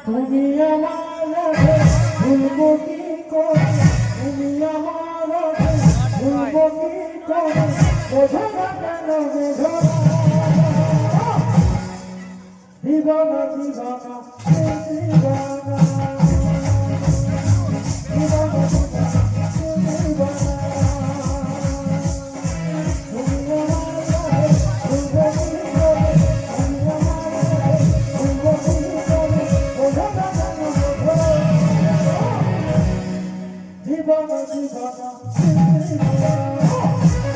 তুমি আমার ভুলবো কি করে, তুমি আমার ভুলবো কি করে, বোঝো না কেন বোঝো না, দিবানা দিবানা দিবানা Divana, divana, divana.